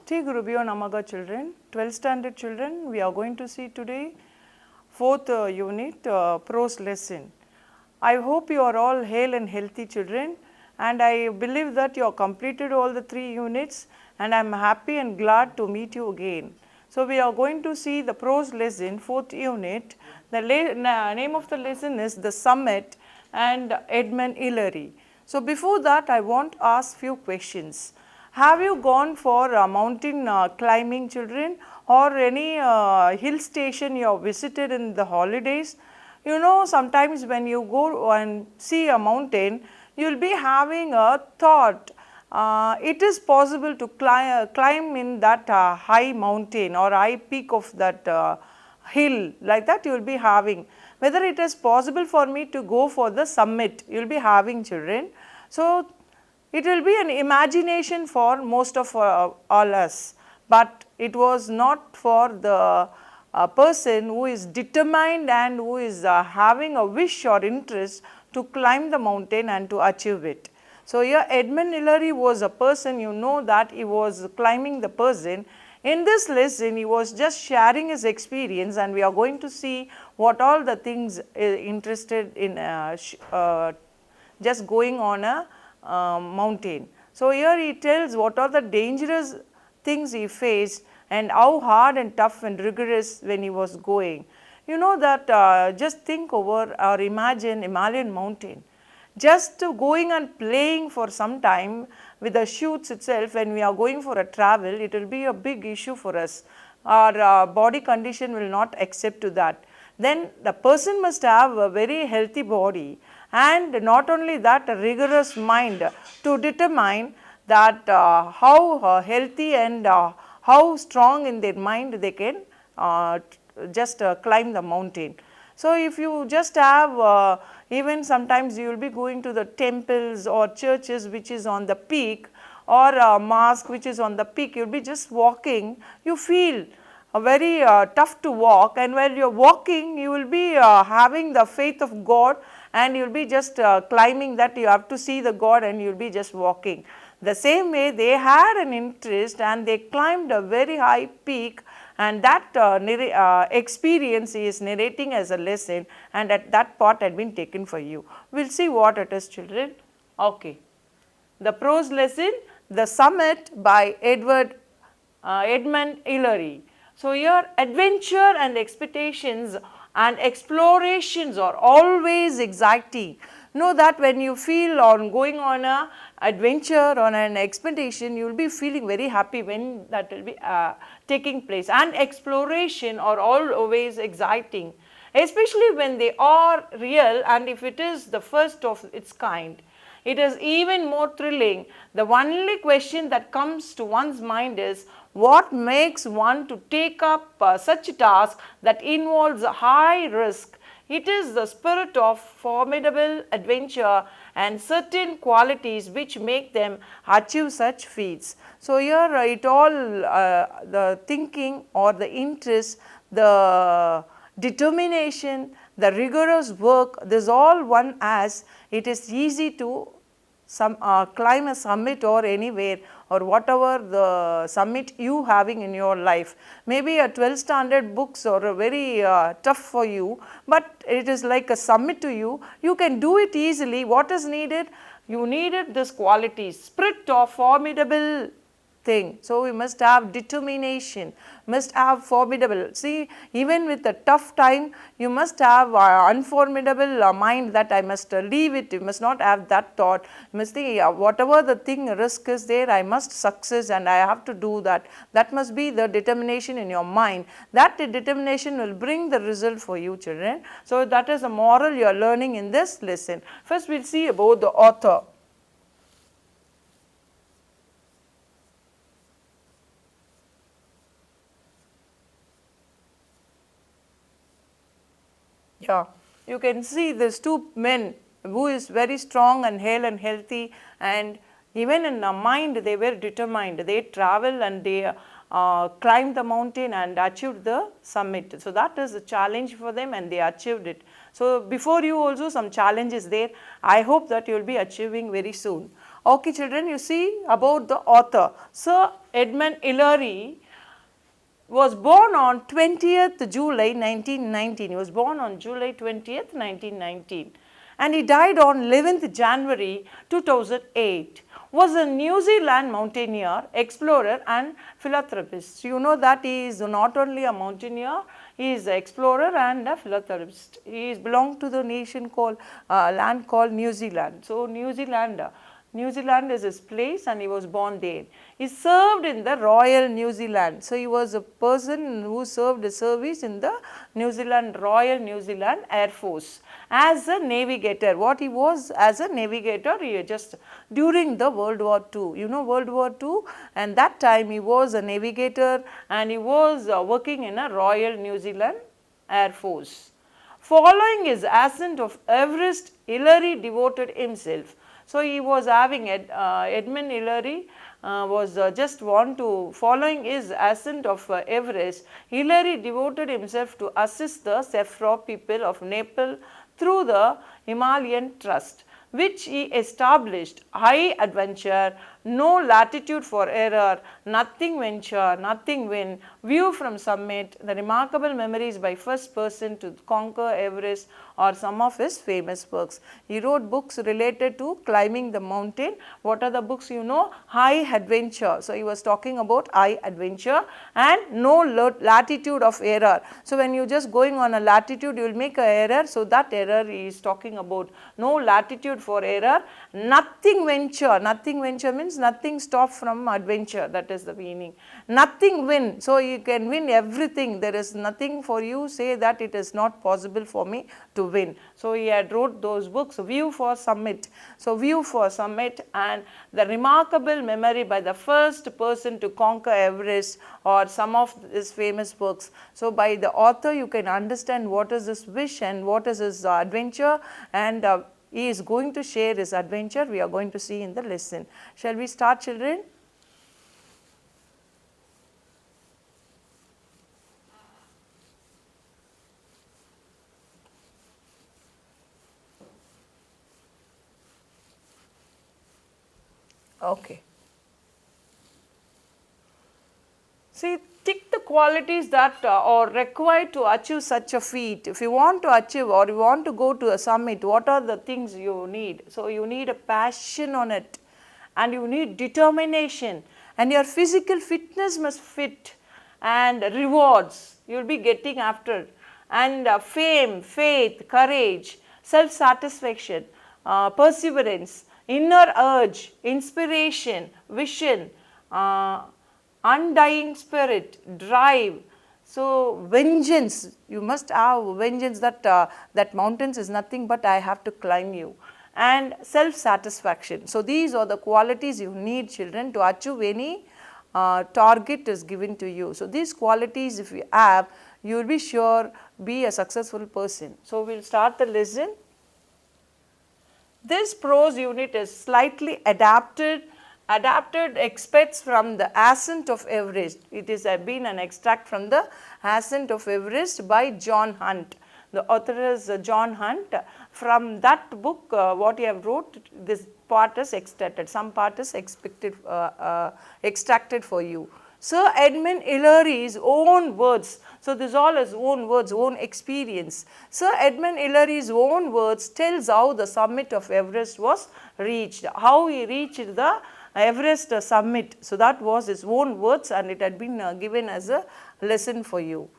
Shri Gurubhyo Namaha children, 12th standard children, we are going to see today 4th unit prose lesson. I hope you are all hale and healthy children, and I believe that you have completed all the 3 units, and I am happy and glad to meet you again. So, we are going to see the prose lesson 4th unit. The name of the lesson is The Summit and Edmund Hillary. So, before that I want to ask few questions. Have you gone for mountain climbing children, or any hill station you have visited in the holidays? You know, sometimes when you go and see a mountain, you will be having a thought, it is possible to climb in that high mountain or high peak of that hill, like that you will be having. Whether it is possible for me to go for the summit, you will be having children. So, it will be an imagination for most of all us, but it was not for the person who is determined and who is having a wish or interest to climb the mountain and to achieve it. So, here Edmund Hillary was a person, you know that he was climbing the person. In this lesson, he was just sharing his experience, and we are going to see what all the things interested in just going on a mountain. So, here he tells what are the dangerous things he faced and how hard and tough and rigorous when he was going. You know that just think over or imagine Himalayan mountain. Just going and playing for some time with the shoots itself, when we are going for a travel, it will be a big issue for us. Our body condition will not accept to that. Then the person must have a very healthy body, and not only that, a rigorous mind to determine that how healthy and how strong in their mind they can just climb the mountain. So, if you just have even sometimes you will be going to the temples or churches which is on the peak, or a mosque which is on the peak, you will be just walking, you feel very tough to walk, and while you are walking you will be having the faith of God, and you will be just climbing that, you have to see the God, and you will be just walking. The same way they had an interest and they climbed a very high peak, and that experience he is narrating as a lesson, and that part had been taken for you. We will see what it is, children. Okay. The prose lesson, The Summit by Edmund Hillary. So, here adventure and expectations and explorations are always exciting. Know that when you feel on going on a adventure, on an expedition, you will be feeling very happy when that will be taking place, and exploration are always exciting, especially when they are real, and if it is the first of its kind, it is even more thrilling. The only question that comes to one's mind is, what makes one to take up such a task that involves a high risk? It is the spirit of formidable adventure and certain qualities which make them achieve such feats. So, here it all the thinking or the interest, the determination, the rigorous work, this all one has. It is easy to climb a summit or anywhere, or whatever the summit you having in your life. Maybe a 12th standard books are very tough for you, but it is like a summit to you. You can do it easily. What is needed? You needed this quality, spirit of formidable thing. So, we must have determination, must have formidable. See, even with a tough time, you must have unformidable mind that I must leave it. You must not have that thought. You must think whatever the thing risk is there, I must success and I have to do that. That must be the determination in your mind. That determination will bring the result for you, children. So, that is a moral you are learning in this lesson. First, we will see about the author. Yeah, you can see these two men who is very strong and hale and healthy, and even in mind they were determined. They travel and they climbed the mountain and achieved the summit. So, that is a challenge for them, and they achieved it. So, before you also some challenge is there. I hope that you will be achieving very soon. Okay children, you see about the author. Sir Edmund Hillary was born on 20th July 1919. He was born on July 20th, 1919, and he died on 11th January 2008. Was a New Zealand mountaineer, explorer and philanthropist. You know that he is not only a mountaineer, he is an explorer and a philanthropist. He is belonged to the nation called land called New Zealand. So New Zealand is his place and he was born there. He served in the Royal New Zealand. So he was a person who served a service in the Royal New Zealand Air Force as a navigator. What he was as a navigator, he just during the World War II. You know World War II, and that time he was a navigator and he was working in a Royal New Zealand Air Force. Following his ascent of Everest, Hillary devoted himself. So he was having Edmund Hillary was just want to following his ascent of Everest. Hillary devoted himself to assist the Sephra people of Nepal through the Himalayan Trust, which he established. High adventure, no latitude for error, nothing venture, nothing win, view from summit, the remarkable memories by first person to conquer Everest are some of his famous works. He wrote books related to climbing the mountain. What are the books you know? High adventure. So he was talking about high adventure and no latitude of error. So when you just going on a latitude, you will make an error. So that error he is talking about. No latitude for error, nothing venture. Nothing venture means nothing stop from adventure. That is the meaning. Nothing win. So you can win everything. There is nothing for you say that it is not possible for me to win. So he had wrote those books, View for Summit. So View for Summit and the remarkable memory by the first person to conquer Everest or some of his famous works. So by the author you can understand what is his wish and what is his adventure, and he is going to share his adventure. We are going to see in the lesson. Shall we start children? Okay. See, tick the qualities that are required to achieve such a feat. If you want to achieve or you want to go to a summit, what are the things you need? So you need a passion on it, and you need determination, and your physical fitness must fit, and rewards you will be getting after, and fame, faith, courage, self-satisfaction, perseverance, inner urge, inspiration, vision, undying spirit, drive. So vengeance, you must have vengeance that that mountains is nothing but I have to climb you, and self-satisfaction. So these are the qualities you need children to achieve any target is given to you. So these qualities if you have, you will be sure be a successful person. So we will start the lesson. This prose unit is slightly adapted excerpts from the Ascent of Everest. It is been an extract from the Ascent of Everest by John Hunt. The author is John Hunt. From that book, what he have wrote, this part is extracted. Some part is extracted for you. Sir Edmund Hillary's own words. So this all his own words, own experience. Sir Edmund Hillary's own words tells how the summit of Everest was reached, how he reached the Everest summit. So that was his own words, and it had been given as a lesson for you.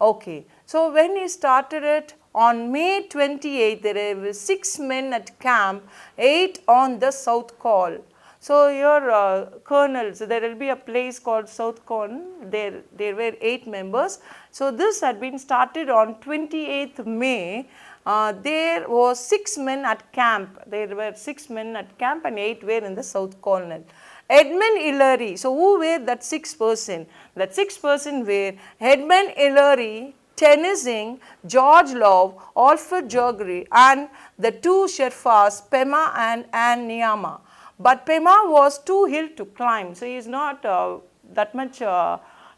Okay. So when he started it on May 28, there were 6 men at camp, 8 on the South Col. So your colonels, there will be a place called South Col. There were 8 members. So this had been started on 28th May. There was 6 men at camp. There were 6 men at camp and 8 were in the South Colonel. Edmund Hillary. So who were that 6 person? That 6 person were Edmund Hillary, Tenzing, George Love, Alfred Jogri, and the 2 Sherpas, Pema and Nyama. But Pema was too ill to climb. So he is not that much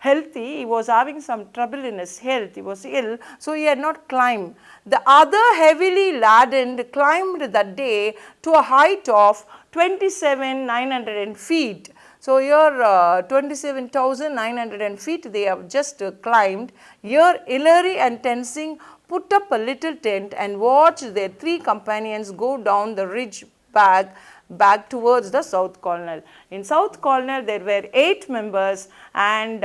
healthy, he was having some trouble in his health, he was ill, so he had not climbed. The other heavily laden climbed that day to a height of 27,900 feet. So, here 27,900 feet they have just climbed. Here Hillary and Tenzing put up a little tent and watched their 3 companions go down the ridge back towards the South Colonel. In South Colonel there were 8 members, and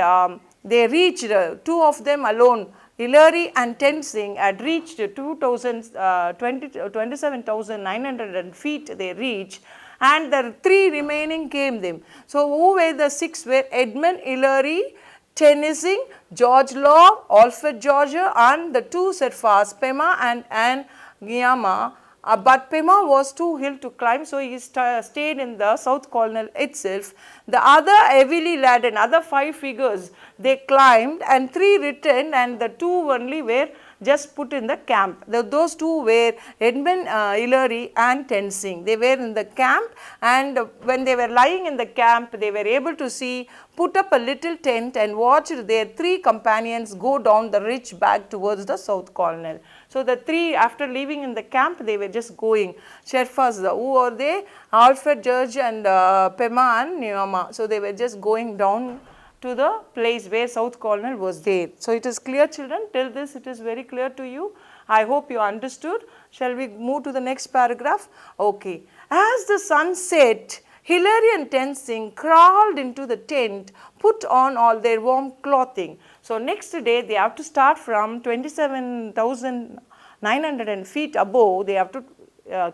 they reached, 2 of them alone, Hillary and Tenzing, had reached 27,900 feet they reached, and the 3 remaining came them. So, who were the 6 were Edmund Hillary, Tenzing, George Law, Alfred Georgia, and the 2 Serfas, Pema and Anne Guillaume. But Pema was too ill to climb, so he stayed in the South Colonel itself. The other heavily laden, other 5 figures, they climbed, and 3 returned, and the 2 only were just put in the camp. Those 2 were Edmund Hillary and Tenzing. They were in the camp, and when they were lying in the camp, they were able to see, put up a little tent and watched their 3 companions go down the ridge back towards the South Colonel. So, the 3, after leaving in the camp, they were just going. Sherpas, who are they? Alfred, George and Pema and Niama. So, they were just going down to the place where South Colonel was there. So, it is clear, children, till this it is very clear to you. I hope you understood. Shall we move to the next paragraph? Okay. As the sun set, Hillary and Tenzing crawled into the tent, put on all their warm clothing. So, next day they have to start from 27,900 feet above, they have to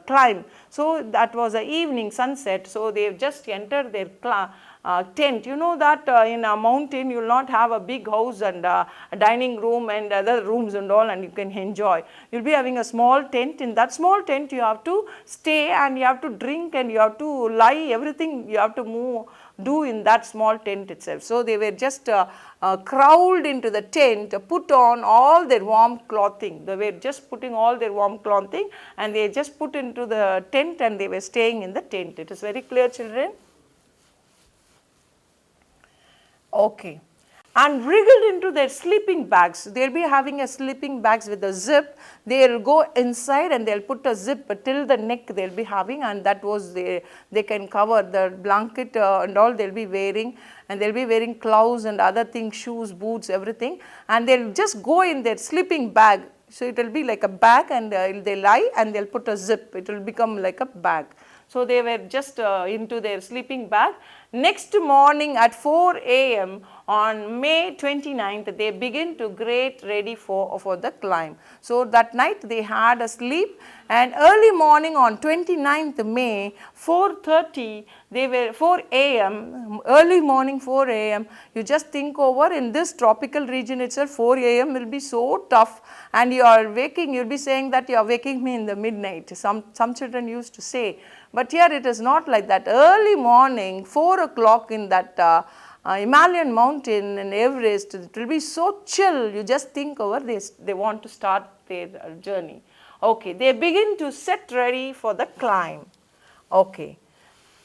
climb. So, that was the evening sunset. So, they have just entered their tent. You know that in a mountain you will not have a big house and a dining room and other rooms and all, and you can enjoy. You will be having a small tent. In that small tent you have to stay, and you have to drink, and you have to lie, everything you have to do in that small tent itself. So, they were just crawled into the tent, put on all their warm clothing. They were just putting all their warm clothing, and they just put into the tent, and they were staying in the tent. It is very clear, children. Okay. And wriggled into their sleeping bags. They will be having a sleeping bags with a zip. They will go inside and they will put a zip till the neck they will be having, and that was they can cover the blanket and all they will be wearing, and they will be wearing gloves and other things, shoes, boots, everything, and they will just go in their sleeping bag. So, it will be like a bag, and they lie and they will put a zip. It will become like a bag. So, they were just into their sleeping bag. Next morning at 4 a.m. on May 29th, they begin to get ready for the climb. So, that night they had a sleep, and early morning on 29th May 4:30, they were 4 a.m. early morning 4 a.m. You just think over, in this tropical region itself 4 a.m. will be so tough, and you are waking, you will be saying that you are waking me in the midnight. Some children used to say. But here it is not like that. Early morning, 4 o'clock in that Himalayan mountain in Everest, it will be so chill. You just think over, they want to start their journey. Okay, they begin to set ready for the climb. Okay.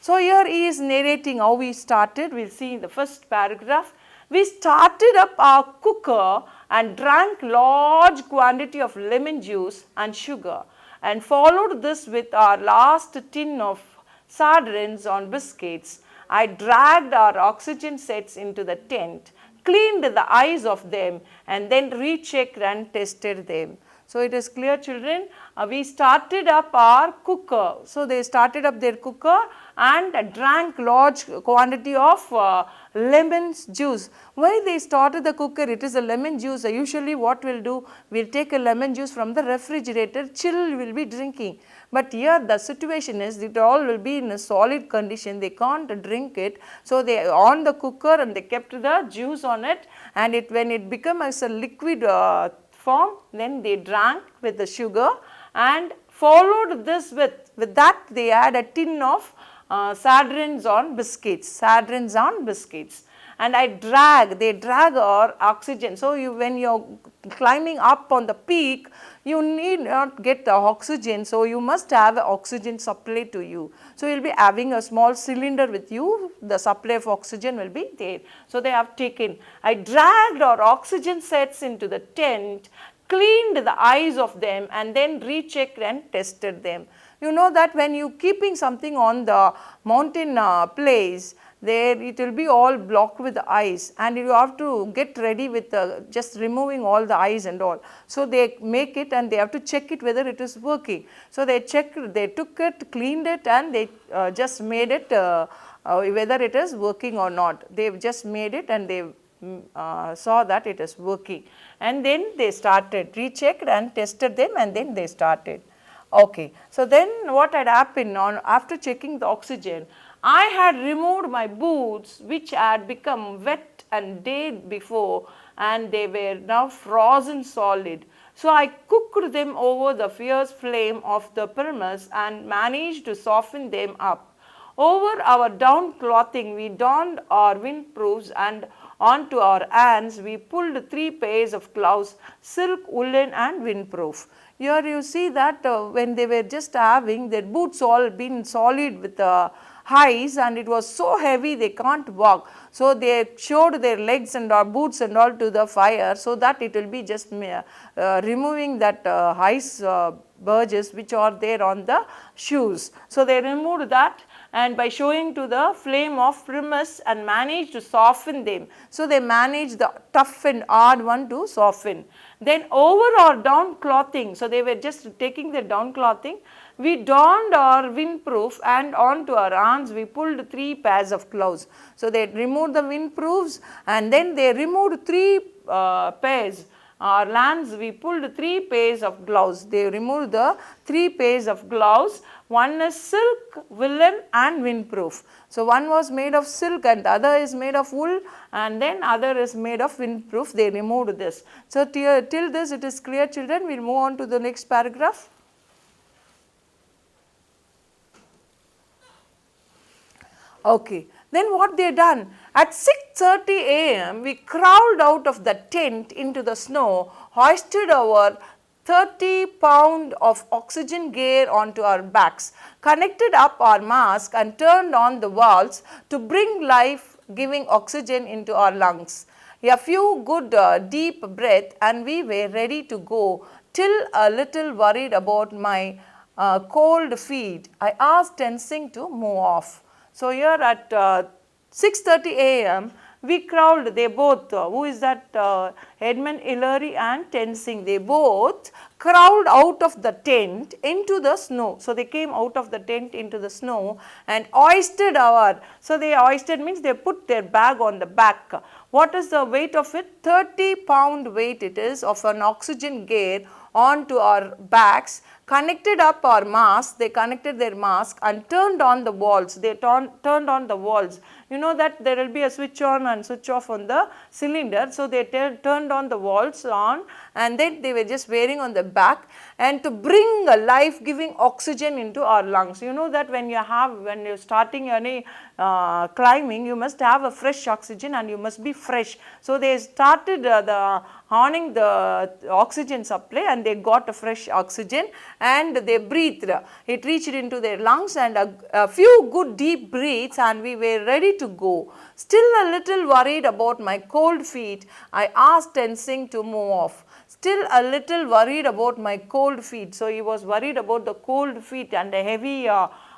So, here he is narrating how we started. We will see in the first paragraph. We started up our cooker and drank large quantity of lemon juice and sugar, and followed this with our last tin of sardines on biscuits. I dragged our oxygen sets into the tent, cleaned the eyes of them, and then rechecked and tested them. So, it is clear, children, we started up our cooker. So, they started up their cooker and drank large quantity of lemon juice. Why they started the cooker? It is a lemon juice. Usually what we will do, we will take a lemon juice from the refrigerator, chill we will be drinking. But here the situation is, it all will be in a solid condition, they can't drink it. So, they on the cooker and they kept the juice on it, and when it becomes a liquid form, then they drank with the sugar, and followed this with that they had a tin of sardines on biscuits, and they drag our oxygen. So when you're climbing up on the peak, you need not get the oxygen, so you must have an oxygen supply to you. So you'll be having a small cylinder with you, the supply of oxygen will be there. So they have taken, I dragged our oxygen sets into the tent, cleaned the eyes of them, and then rechecked and tested them. You know that when you keeping something on the mountain place, there it will be all blocked with the ice, and you have to get ready with just removing all the ice and all. So they make it and they have to check it whether it is working. So they checked, they took it, cleaned it, and they just made it whether it is working or not. They just made it and they saw that it is working, and then they started, rechecked and tested them, and then they started. Okay. So then what had happened after checking the oxygen, I had removed my boots which had become wet and dead before, and they were now frozen solid. So I cooked them over the fierce flame of the pyramus and managed to soften them up. Over our down clothing we donned our windproofs, and onto our hands we pulled 3 pairs of gloves, silk, woolen and windproof. Here you see that when they were just having their boots all been solid with ice, and it was so heavy they can't walk. So they showed their legs and boots and all to the fire, so that it will be just removing that ice burgess which are there on the shoes. So they removed that, and by showing to the flame of pyramus and managed to soften them. So they managed the tough and hard one to soften. Then over our down clothing, so they were just taking their down clothing, we donned our windproof, and onto our arms we pulled 3 pairs of gloves. So they removed the windproofs, and then they removed 3 pairs. Our lands we pulled 3 pairs of gloves. They removed the 3 pairs of gloves. One is silk, woolen and windproof. So one was made of silk and the other is made of wool, and then other is made of windproof. They removed this. So till this it is clear, children. We will move on to the next paragraph. Okay. Then what they done? At 6:30 a.m. we crawled out of the tent into the snow, hoisted our 30 pound of oxygen gear onto our backs, connected up our mask and turned on the valves to bring life-giving oxygen into our lungs. A few good deep breaths and we were ready to go, till a little worried about my cold feet, I asked Tenzing to move off. So here at 6:30 a.m. we crawled, they both, who is that, Edmund Hillary and Tenzing, they both crawled out of the tent into the snow. So they came out of the tent into the snow and hoisted our, so they hoisted means they put their bag on the back. What is the weight of it? 30 pound weight it is of an oxygen gear onto our backs, connected up our mask, they connected their mask and turned on the walls, they turned on the walls. You know that there will be a switch on and switch off on the cylinder. So they turned on the walls on, and then they were just wearing on the back, and to bring a life-giving oxygen into our lungs. You know that when you're starting any climbing, you must have a fresh oxygen and you must be fresh. So they started honing the oxygen supply, and they got a fresh oxygen and they breathed. It reached into their lungs, and a few good deep breaths and we were ready to go. Still a little worried about my cold feet, I asked Tenzing to move off. Still a little worried about my cold feet. So he was worried about the cold feet and the heavy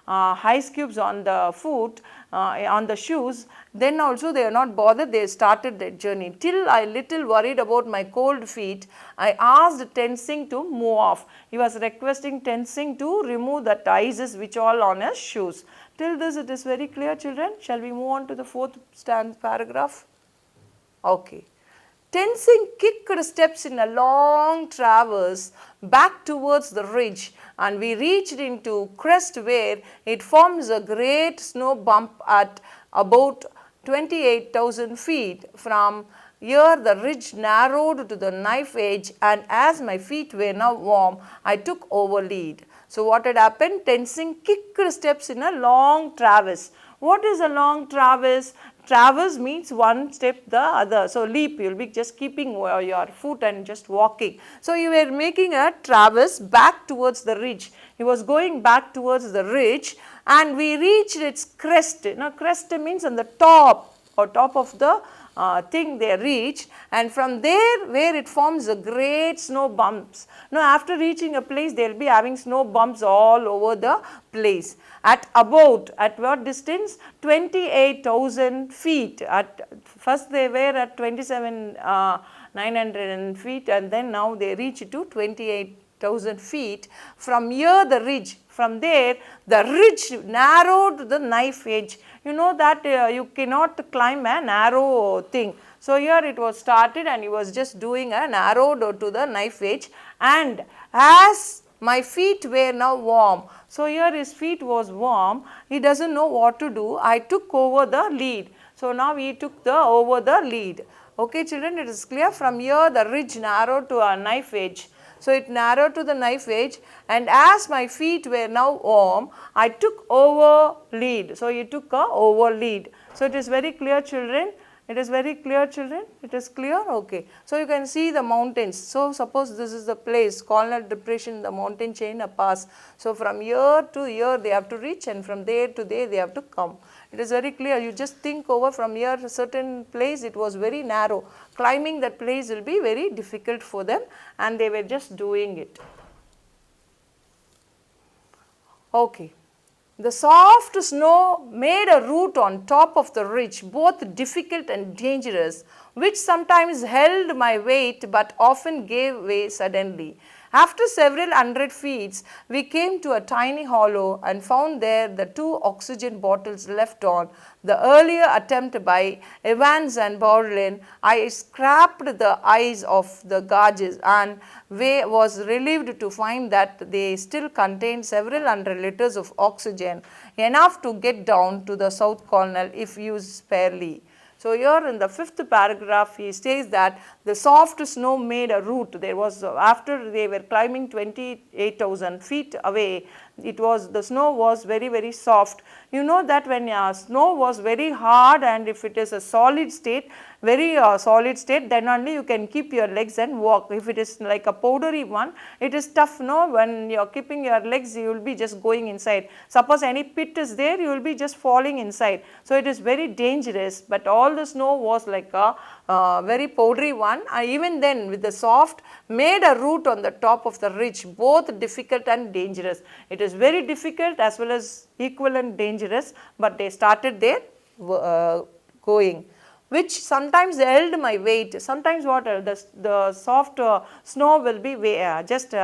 ice cubes on the foot, on the shoes. Then also they are not bothered, they started their journey. Till I little worried about my cold feet, I asked Tenzing to move off. He was requesting Tenzing to remove the ices which all on his shoes. Till this it is very clear, children. Shall we move on to the 4th paragraph? Okay. Tenzing kicked steps in a long traverse back towards the ridge, and we reached into crest where it forms a great snow bump at about 28,000 feet. From here the ridge narrowed to the knife edge, and as my feet were now warm, I took over lead. So what had happened? Tenzing kicked steps in a long traverse. What is a long traverse? Traverse means one step the other. So, leap, you will be just keeping your foot and just walking. So, you were making a traverse back towards the ridge. He was going back towards the ridge and we reached its crest. Now, crest means on the top or top of the thing they reached, and from there where it forms a great snow bumps. Now, after reaching a place they will be having snow bumps all over the place. At what distance? 28,000 feet. At first they were at 27,900 feet and then now they reach to 28,000 feet. From here the ridge, from there the ridge narrowed to the knife edge. You know that you cannot climb a narrow thing. So, here it was started and he was just doing a narrowed to the knife edge, and as my feet were now warm. So, here his feet was warm, he does not know what to do. I took over the lead. So, now he took over the lead. Okay children, it is clear. From here the ridge narrowed to a knife edge. So, it narrowed to the knife edge, and as my feet were now warm, I took over lead. So, he took over lead. So, it is very clear children. It is very clear children. It is clear. Okay. So, you can see the mountains. So, suppose this is the place, colonal depression, the mountain chain a pass. So, from here to here they have to reach, and from there to there they have to come. It is very clear. You just think over, from here to a certain place it was very narrow. Climbing that place will be very difficult for them, and they were just doing it. Okay. The soft snow made a route on top of the ridge, both difficult and dangerous, which sometimes held my weight but often gave way suddenly. After several hundred feet, we came to a tiny hollow and found there the 2 oxygen bottles left on the earlier attempt by Evans and Borlin. I scraped the eyes of the gauges and was relieved to find that they still contained several hundred liters of oxygen, enough to get down to the South Colonel if used sparely. So, here in the 5th paragraph he says that the soft snow made a route. There was, after they were climbing 28,000 feet away, the snow was very soft. You know that when snow was very hard, and if it is a solid state, very solid state, then only you can keep your legs and walk. If it is like a powdery one, it is tough. No, when you are keeping your legs, you will be just going inside. Suppose any pit is there, you will be just falling inside. So, it is very dangerous, but all the snow was like a very powdery one. Even then, with the soft, made a route on the top of the ridge, both difficult and dangerous. It is very difficult as well as equal and dangerous, but they started there going, which sometimes held my weight. Sometimes what the soft snow will be just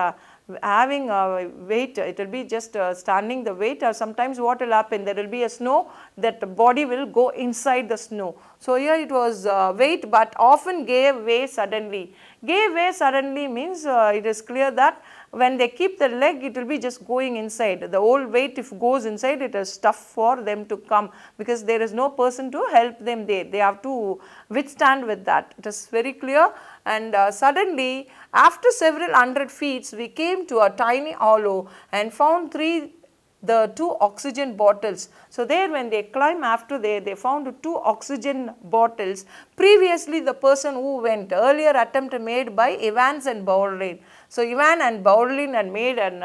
having a weight, it will be just standing the weight, or sometimes what will happen, there will be a snow that the body will go inside the snow. So, here it was weight but often gave way suddenly. Gave way suddenly means it is clear that when they keep the leg, it will be just going inside. The whole weight if goes inside, it is tough for them to come, because there is no person to help them there. They have to withstand with that. It is very clear. And suddenly, after several hundred feet, we came to a tiny hollow and found the 2 oxygen bottles. So, there when they climb after they found 2 oxygen bottles. Previously, the person who went, earlier attempt made by Evans and Borlin. So, Evans and Borlin had made an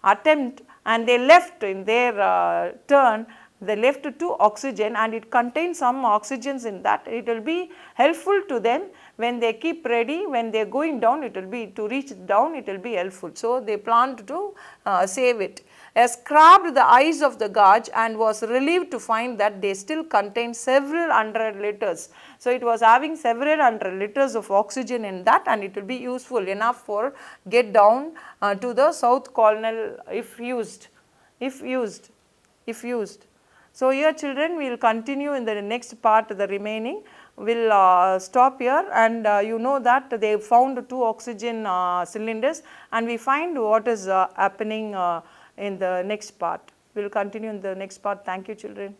attempt, and they left in their turn. They left 2 oxygen, and it contains some oxygens in that. It will be helpful to them when they keep ready, when they are going down, it will be to reach down, it will be helpful. So, they planned to save it. I scrubbed the eyes of the gauge and was relieved to find that they still contain several hundred liters. So, it was having several hundred liters of oxygen in that, and it will be useful enough for get down to the South Colonel if used. So, here children, we will continue in the next part, the remaining. We will stop here, and you know that they found 2 oxygen cylinders, and we find what is happening in the next part. We will continue in the next part. Thank you children.